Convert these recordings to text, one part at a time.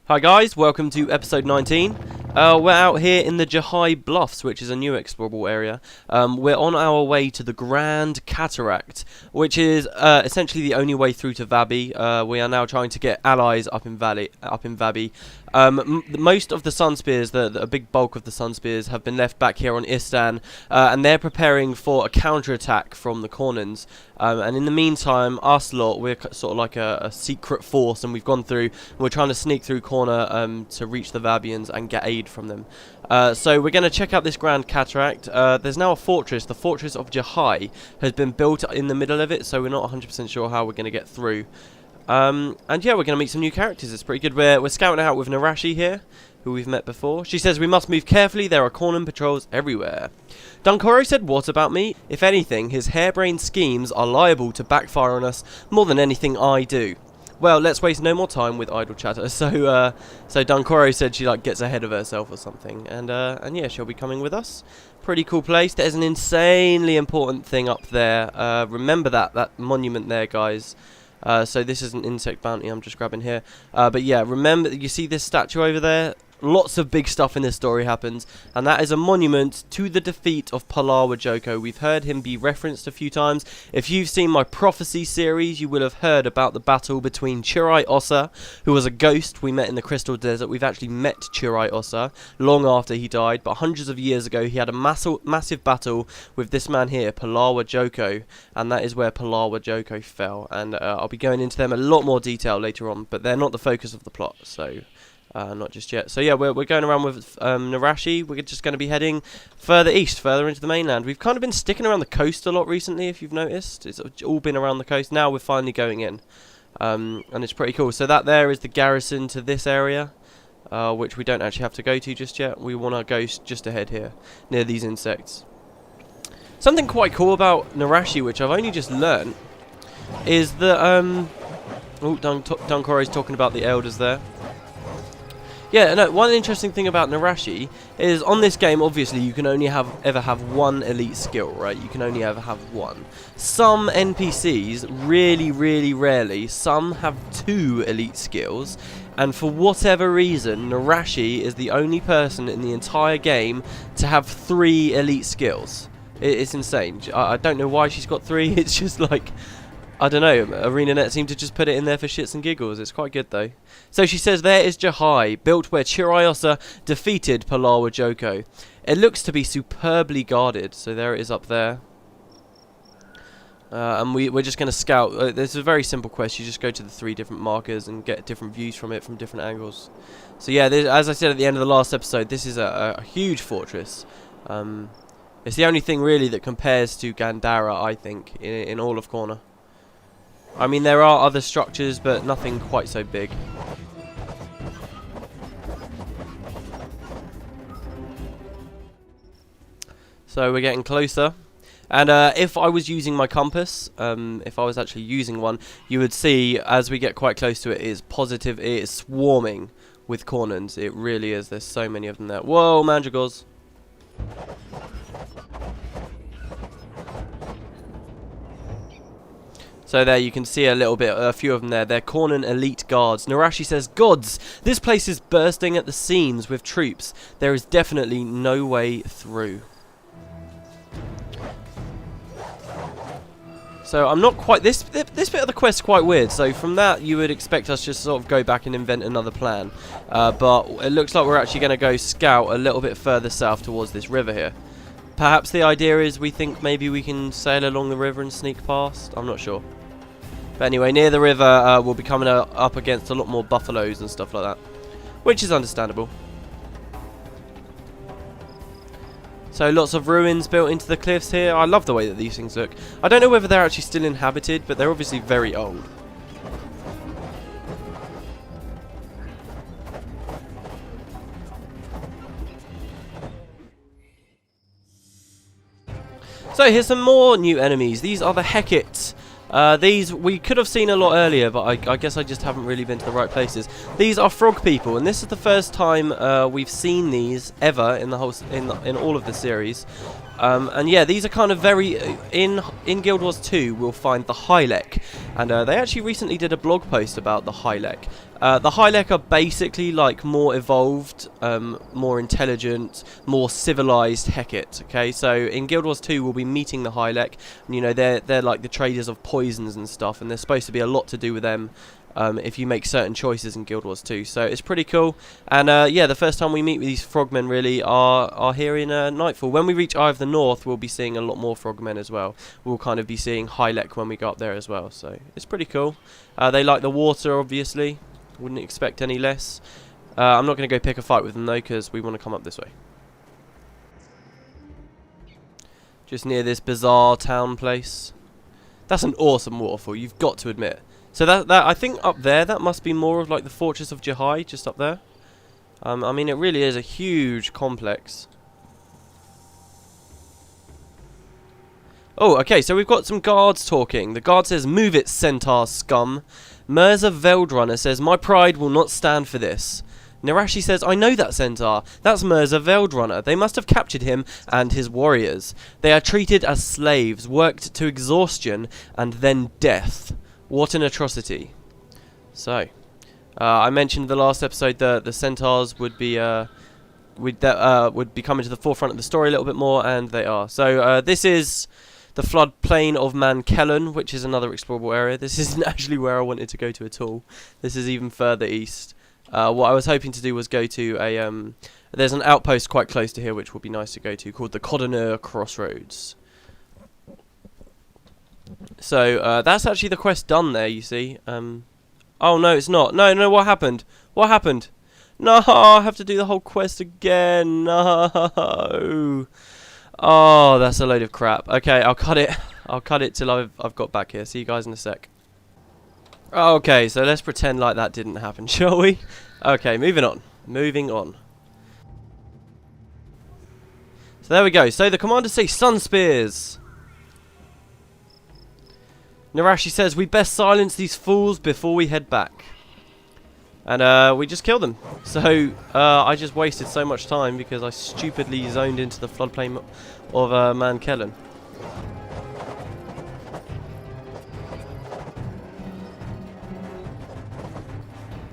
Hi guys, welcome to episode 19. We're out here in the Jahi Bluffs, which is a new explorable area. We're on our way to the Grand Cataract, which is essentially the only way through to Vabi. We are now trying to get allies up in Vabi. Most of the Sunspears, a big bulk of the Sunspears, have been left back here on Istan, and they're preparing for a counterattack from the Kournans. And in the meantime, us lot, we're sort of like a secret force, and we've gone through, and we're trying to sneak through Kourna to reach the Vabians and get aid from them. So we're going to check out this Grand Cataract. There's now a fortress. The fortress of Jahi has been built in the middle of it, so we're not 100% sure how we're going to get through. And yeah, we're going to meet some new characters. It's pretty good. We're scouting out with Narashi here, who we've met before. She says we must move carefully. There are Kournan patrols everywhere. Dunkoro said, "What about me? If anything, his harebrained schemes are liable to backfire on us more than anything I do." Well, let's waste no more time with idle chatter. So Dunkoro said she gets ahead of herself or something, and yeah, she'll be coming with us. Pretty cool place. There's an insanely important thing up there. Remember that monument there, guys. So this is an insect bounty I'm just grabbing here. But yeah, remember, you see this statue over there? Lots of big stuff in this story happens, and that is a monument to the defeat of Palawa Joko. We've heard him be referenced a few times. If you've seen my prophecy series, you will have heard about the battle between Chirai Ossa, who was a ghost we met in the Crystal Desert. We've actually met Chirai Ossa long after he died, but hundreds of years ago he had a massive battle with this man here, Palawa Joko, and that is where Palawa Joko fell. And I'll be going into them in a lot more detail later on, but they're not the focus of the plot, so not just yet. So yeah, we're going around with Narashi. We're just going to be heading further east, further into the mainland. We've kind of been sticking around the coast a lot recently, if you've noticed. It's all been around the coast. Now we're finally going in, and it's pretty cool. So that there is the garrison to this area, which we don't actually have to go to just yet. We want to go just ahead here, near these insects. Something quite cool about Narashi, which I've only just learned, is that oh, Dunkoro's talking about the elders there. Yeah, no, one interesting thing about Narashi is on this game, obviously, you can only ever have one elite skill, right? You can only ever have one. Some NPCs, really rarely, some have 2 elite skills, and for whatever reason, Narashi is the only person in the entire game to have 3 elite skills. It's insane. I don't know why she's got 3, it's just like, I don't know, ArenaNet seemed to just put it in there for shits and giggles. It's quite good though. So she says there is Jahi, built where Chirai Ossa defeated Palawa Joko. It looks to be superbly guarded, so there it is up there. And we're just going to scout. This is a very simple quest. You just go to the 3 different markers and get different views from it from different angles. So yeah, as I said at the end of the last episode, this is a huge fortress. It's the only thing really that compares to Gandhara, I think, in all of Kourna. I mean, there are other structures, but nothing quite so big. So we're getting closer. And if I was using my compass, if I was actually using one, you would see as we get quite close to it, it is positive, it is swarming with Kournans. It really is. There's so many of them there. Whoa, mandragors. So there you can see a few of them there. They're Kournan elite guards. Narashi says, "Gods, this place is bursting at the seams with troops. There is definitely no way through." So I'm not quite, this bit of the quest is quite weird. So from that you would expect us just sort of go back and invent another plan. But it looks like we're actually going to go scout a little bit further south towards this river here. Perhaps the idea is we think maybe we can sail along the river and sneak past. I'm not sure. But anyway, near the river, we'll be coming up against a lot more buffaloes and stuff like that, which is understandable. So lots of ruins built into the cliffs here. I love the way that these things look. I don't know whether they're actually still inhabited, but they're obviously very old. So here's some more new enemies. These are the Hecate. These we could have seen a lot earlier, but I guess I just haven't really been to the right places. These are frog people, and this is the first time we've seen these ever in the whole in all of the series. And yeah, these are kind of very in Guild Wars 2 we'll find the Hylek, and they actually recently did a blog post about the Hylek. The Hylek are basically like more evolved, more intelligent, more civilized Hecate. Okay, so in Guild Wars 2 we'll be meeting the Hylek, and you know they're like the traders of poisons and stuff, and there's supposed to be a lot to do with them. If you make certain choices in Guild Wars 2, so it's pretty cool. And yeah, the first time we meet with these frogmen really are here in Nightfall. When we reach Eye of the North, we'll be seeing a lot more frogmen as well. We'll kind of be seeing Hylek when we go up there as well, so it's pretty cool. They like the water, obviously. Wouldn't expect any less. I'm not going to go pick a fight with them though, because we want to come up this way. Just near this bizarre town place. That's an awesome waterfall, you've got to admit. So that I think up there, that must be more of like the Fortress of Jahi, just up there. I mean, it really is a huge complex. Oh, okay, so we've got some guards talking. The guard says, "Move it, centaur scum." Mirza Veldrunner says, "My pride will not stand for this." Narashi says, "I know that centaur. That's Mirza Veldrunner. They must have captured him and his warriors. They are treated as slaves, worked to exhaustion, and then death. What an atrocity." So, I mentioned in the last episode that the centaurs would be coming to the forefront of the story a little bit more, and they are. So this is the floodplain of Mankellen, which is another explorable area. This isn't actually where I wanted to go to at all. This is even further east. What I was hoping to do was go to a there's an outpost quite close to here, which would be nice to go to, called the Kournans crossroads. So, that's actually the quest done there, you see. Oh, no, it's not. No, what happened? What happened? No, I have to do the whole quest again. No. Oh, that's a load of crap. Okay, I'll cut it. I'll cut it till I've got back here. See you guys in a sec. Okay, so let's pretend like that didn't happen, shall we? Okay, moving on. Moving on. So there we go. So the commanders say Sunspears. Narashi says, "We best silence these fools before we head back." And we just killed them. So I just wasted so much time because I stupidly zoned into the floodplain of Mankellen.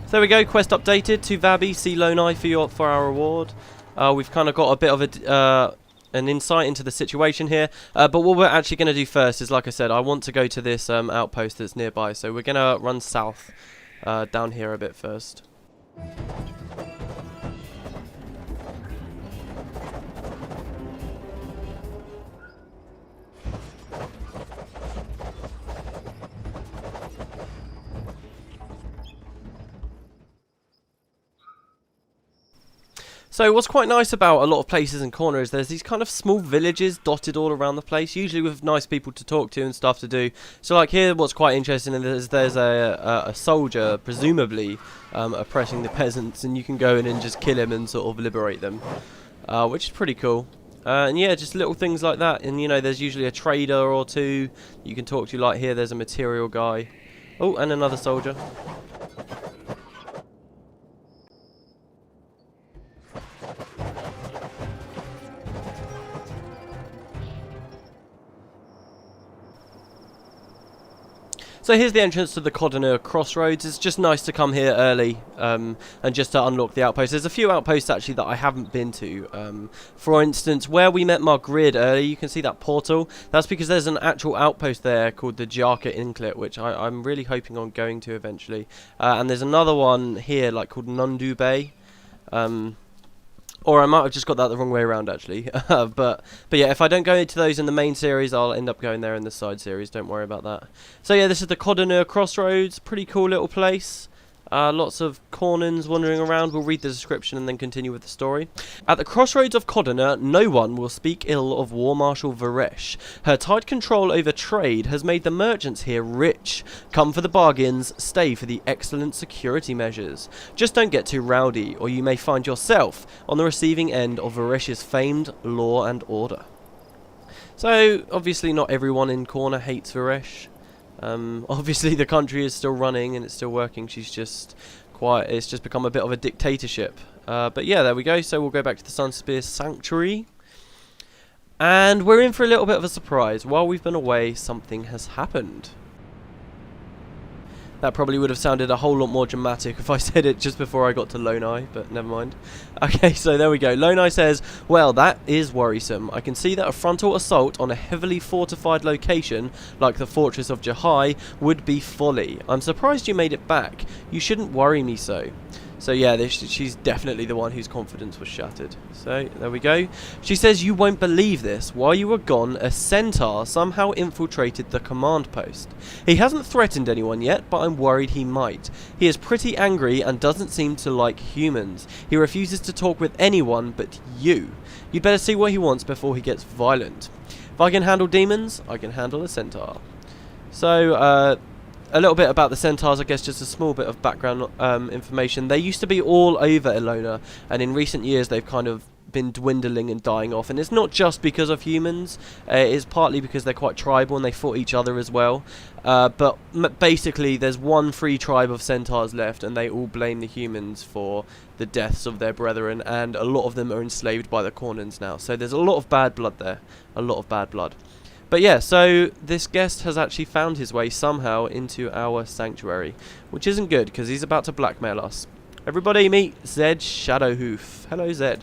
So there we go, quest updated to Vabi, see leonine for our reward. We've kind of got a bit of an insight into the situation here, but what we're actually going to do first is, like I said, I want to go to this outpost that's nearby, so we're going to run south down here a bit first. So what's quite nice about a lot of places in Kourna is there's these kind of small villages dotted all around the place, usually with nice people to talk to and stuff to do. So like here, what's quite interesting is there's a soldier, presumably oppressing the peasants, and you can go in and just kill him and sort of liberate them, which is pretty cool. And yeah, just little things like that. And you know, there's usually a trader or two you can talk to. Like here, there's a material guy. Oh, and another soldier. So here's the entrance to the Kournans crossroads. It's just nice to come here early and just to unlock the outposts. There's a few outposts actually that I haven't been to. For instance, where we met Margrid earlier, you can see that portal. That's because there's an actual outpost there called the Jarka Inklet, which I'm really hoping on going to eventually. And there's another one here like called Nundu Bay. Or I might have just got that the wrong way around, actually. But yeah, if I don't go into those in the main series, I'll end up going there in the side series. Don't worry about that. So yeah, this is the Kournans crossroads. Pretty cool little place. Lots of Kournans wandering around. We'll read the description and then continue with the story. At the crossroads of Kourna, no one will speak ill of War Marshal Varesh. Her tight control over trade has made the merchants here rich. Come for the bargains, stay for the excellent security measures. Just don't get too rowdy, or you may find yourself on the receiving end of Varesh's famed law and order. So, obviously not everyone in Kourna hates Varesh. Obviously the country is still running and it's still working. She's just it's just become a bit of a dictatorship. But yeah, there we go. So we'll go back to the Sunspear Sanctuary. And we're in for a little bit of a surprise. While we've been away, something has happened. That probably would have sounded a whole lot more dramatic if I said it just before I got to Lonai, but never mind. Okay, so there we go. Lonai says, well, that is worrisome. I can see that a frontal assault on a heavily fortified location, like the fortress of Jahi, would be folly. I'm surprised you made it back. You shouldn't worry me so. So yeah, she's definitely the one whose confidence was shattered. So there we go. She says, you won't believe this. While you were gone, a centaur somehow infiltrated the command post. He hasn't threatened anyone yet, but I'm worried he might. He is pretty angry and doesn't seem to like humans. He refuses to talk with anyone but you. You'd better see what he wants before he gets violent. If I can handle demons, I can handle a centaur. So, a little bit about the centaurs, I guess, just a small bit of background information. They used to be all over Elona, and in recent years they've kind of been dwindling and dying off. And it's not just because of humans, it is partly because they're quite tribal and they fought each other as well. But basically there's one free tribe of centaurs left, and they all blame the humans for the deaths of their brethren, and a lot of them are enslaved by the Kournans now. So there's a lot of bad blood there, a lot of bad blood. But yeah, so this guest has actually found his way somehow into our sanctuary, which isn't good because he's about to blackmail us. Everybody meet Zhed Shadowhoof. Hello, Zhed.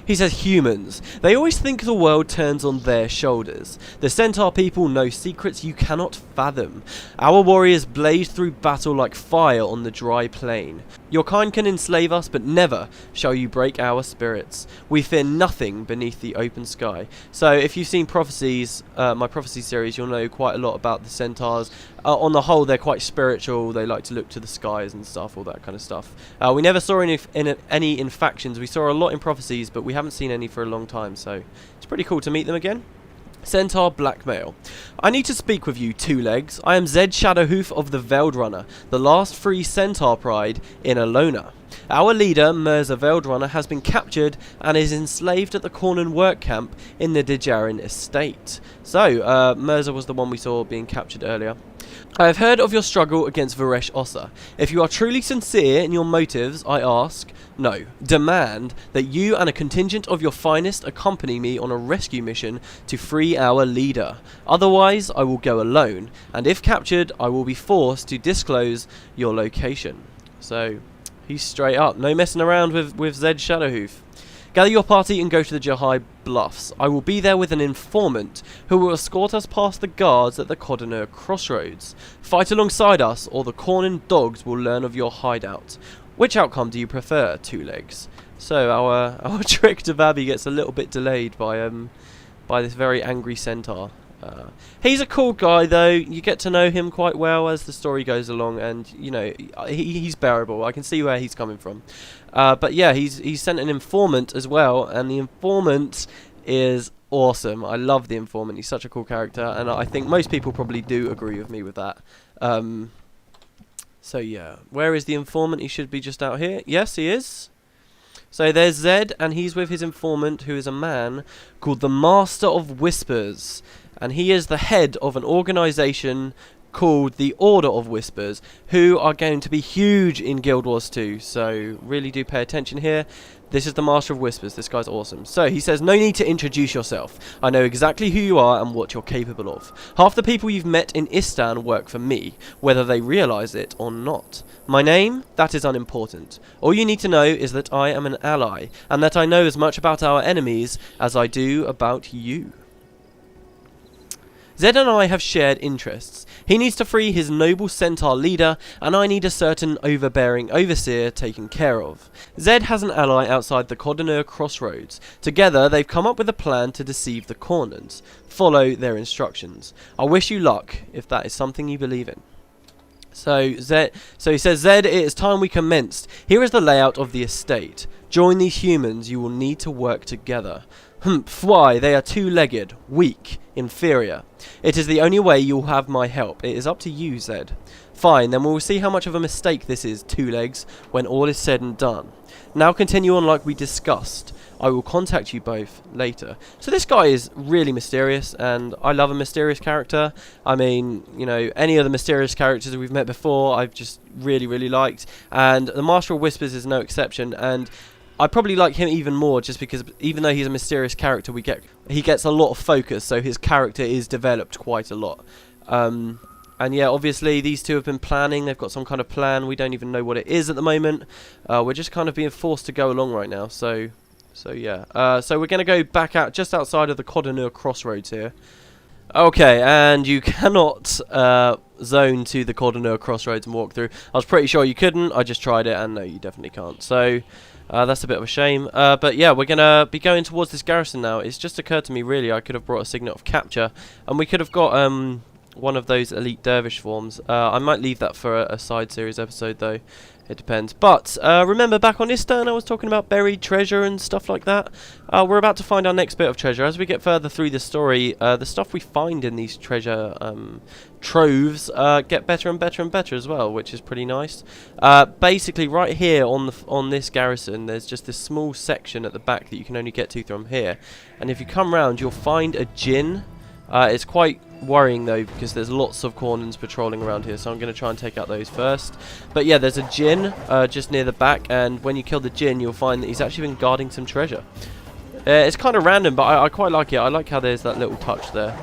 He says, humans. They always think the world turns on their shoulders. The centaur people know secrets you cannot fathom. Our warriors blaze through battle like fire on the dry plain. Your kind can enslave us, but never shall you break our spirits. We fear nothing beneath the open sky. So if you've seen Prophecies, my Prophecy series, you'll know quite a lot about the centaurs. On the whole, they're quite spiritual. They like to look to the skies and stuff, all that kind of stuff. We never saw any in factions. We saw a lot in Prophecies, but we haven't seen any for a long time, so it's pretty cool to meet them again. Centaur blackmail. I need to speak with you, Two Legs. I am Zhed Shadowhoof of the Veiled Runner, the last free centaur pride in Elona. Our leader, Mirza Veiled Runner, has been captured and is enslaved at the Kournan work camp in the Dejarin estate. So, Mirza was the one we saw being captured earlier. I have heard of your struggle against Varesh Ossa. If you are truly sincere in your motives, I ask, no, demand that you and a contingent of your finest accompany me on a rescue mission to free our leader. Otherwise, I will go alone, and if captured, I will be forced to disclose your location. So, he's straight up. No messing around with Zhed Shadowhoof. Gather your party and go to the Jahi Bluffs. I will be there with an informant who will escort us past the guards at the Kournans crossroads. Fight alongside us, or the Kournan dogs will learn of your hideout. Which outcome do you prefer, Two Legs? So our trick to Vabi gets a little bit delayed by this very angry centaur. He's a cool guy, though. You get to know him quite well as the story goes along, and you know he's bearable. I can see where he's coming from. But yeah, he's sent an informant as well, and the informant is awesome. I love the informant. He's such a cool character, and I think most people probably do agree with me with that. So yeah, where is the informant? He should be just out here. Yes, he is. So there's Zhed, and he's with his informant, who is a man called the Master of Whispers. And he is the head of an organisation called the Order of Whispers, who are going to be huge in Guild Wars 2. So really do pay attention here. This is the Master of Whispers. This guy's awesome. So he says, no need to introduce yourself. I know exactly who you are and what you're capable of. Half the people you've met in Istan work for me, whether they realise it or not. My name? That is unimportant. All you need to know is that I am an ally, and that I know as much about our enemies as I do about you. Zhed and I have shared interests. He needs to free his noble centaur leader, and I need a certain overbearing overseer taken care of. Zhed has an ally outside the Kournans crossroads. Together, they've come up with a plan to deceive the Kournans. Follow their instructions. I wish you luck, if that is something you believe in. So he says, Zhed, it is time we commenced. Here is the layout of the estate. Join these humans, you will need to work together. Why? They are two-legged, weak, inferior. It is the only way you'll have my help. It is up to you, Zhed. Fine, then we'll see how much of a mistake this is, Two Legs, when all is said and done. Now continue on like we discussed. I will contact you both later. So this guy is really mysterious, and I love a mysterious character. I mean, you know, any of the mysterious characters we've met before, I've just really, really liked. And the Master of Whispers is no exception, and I probably like him even more just because even though he's a mysterious character, he gets a lot of focus, so his character is developed quite a lot. And yeah, obviously these two have been planning. They've got some kind of plan. We don't even know what it is at the moment. We're just kind of being forced to go along right now. So yeah. So we're going to go back out just outside of the Kournans crossroads here. Okay, and you cannot zone to the Kournans crossroads and walk through. I was pretty sure you couldn't. I just tried it, and no, you definitely can't. So that's a bit of a shame. But yeah, we're going to be going towards this garrison now. It's just occurred to me, really, I could have brought a signet of capture, and we could have got one of those elite dervish forms. I might leave that for a side series episode, though. It depends. But remember, back on Istern, I was talking about buried treasure and stuff like that. We're about to find our next bit of treasure. As we get further through the story, the stuff we find in these treasure troves get better and better and better as well, which is pretty nice. Basically, right here on this garrison, there's just this small section at the back that you can only get to from here. And if you come round, you'll find a djinn. It's quite worrying though because there's lots of Kournans patrolling around here, so I'm going to try and take out those first. But yeah, there's a djinn just near the back, and when you kill the djinn, you'll find that he's actually been guarding some treasure. It's kind of random, but I quite like it. I like how there's that little touch there.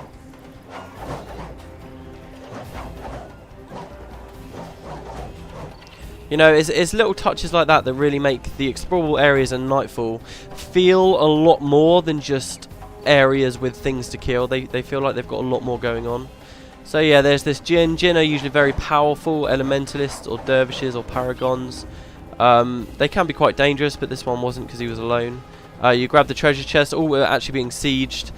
You know, it's little touches like that that really make the explorable areas in Nightfall feel a lot more than just areas with things to kill. They feel like they've got a lot more going on. So yeah, there's this djinn. Djinn are usually very powerful elementalists or dervishes or paragons. They can be quite dangerous, but this one wasn't because he was alone. You grab the treasure chest. Oh, we're actually being sieged.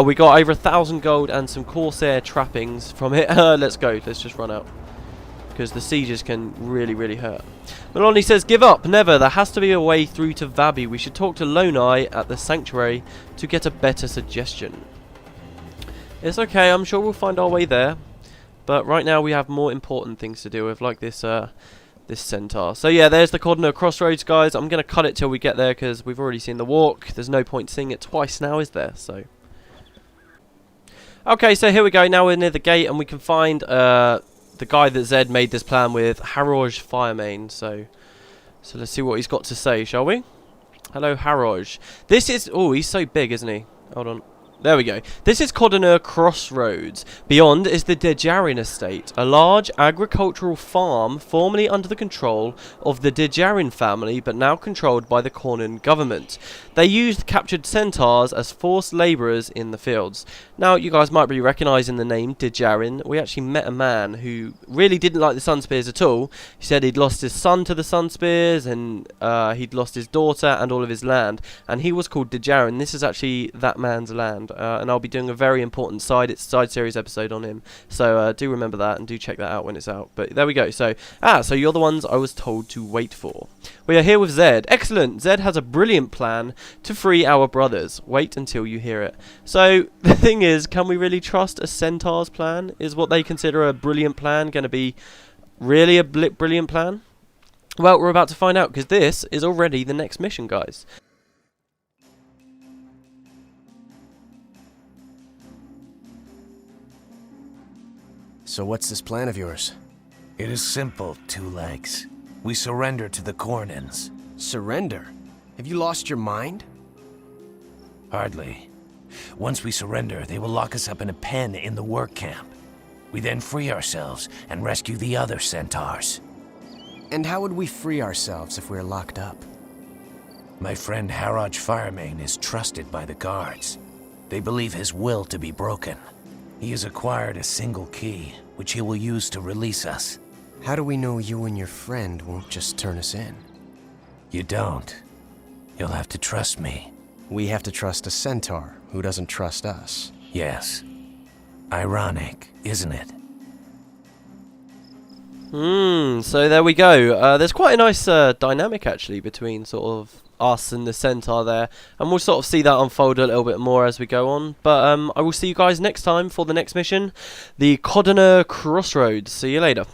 We got over 1,000 gold and some corsair trappings from it. Let's go. Let's just run out, because the sieges can really hurt. Melanie says, give up, never. There has to be a way through to Vabi. We should talk to Leonine at the sanctuary to get a better suggestion. It's okay, I'm sure we'll find our way there. But right now we have more important things to deal with, like this this centaur. So yeah, there's the Kournans crossroads, guys. I'm going to cut it till we get there because we've already seen the walk. There's no point seeing it twice now, is there? So okay, so here we go. Now we're near the gate and we can find the guy that Zhed made this plan with, Haroj Firemane. So let's see what he's got to say, shall we? Hello, Haroj. This is... oh, he's so big, isn't he? Hold on. There we go. This is Kournans Crossroads. Beyond is the Dejarin estate, a large agricultural farm formerly under the control of the Dejarin family, but now controlled by the Kournan government. They used captured centaurs as forced labourers in the fields. Now, you guys might be recognising the name Dejarin. We actually met a man who really didn't like the Sunspears at all. He said he'd lost his son to the Sunspears, and he'd lost his daughter and all of his land. And he was called Dejarin. This is actually that man's land. And I'll be doing a very important side series episode on him. So do remember that and do check that out when it's out. But there we go. So you're the ones I was told to wait for. We are here with Zhed. Excellent. Zhed has a brilliant plan to free our brothers. Wait until you hear it. So the thing is, can we really trust a centaur's plan? Is what they consider a brilliant plan going to be really a brilliant plan? Well, we're about to find out, because this is already the next mission, guys. So what's this plan of yours? It is simple, Two Legs. We surrender to the Kournans. Surrender? Have you lost your mind? Hardly. Once we surrender, they will lock us up in a pen in the work camp. We then free ourselves and rescue the other centaurs. And how would we free ourselves if we're locked up? My friend Haroj Firemane is trusted by the guards. They believe his will to be broken. He has acquired a single key, which he will use to release us. How do we know you and your friend won't just turn us in? You don't. You'll have to trust me. We have to trust a centaur who doesn't trust us. Yes. Ironic, isn't it? So there we go. There's quite a nice dynamic actually between sort of us and the centaur there, and we'll sort of see that unfold a little bit more as we go on. But I will see you guys next time for the next mission, the Kournans Crossroads. See you later.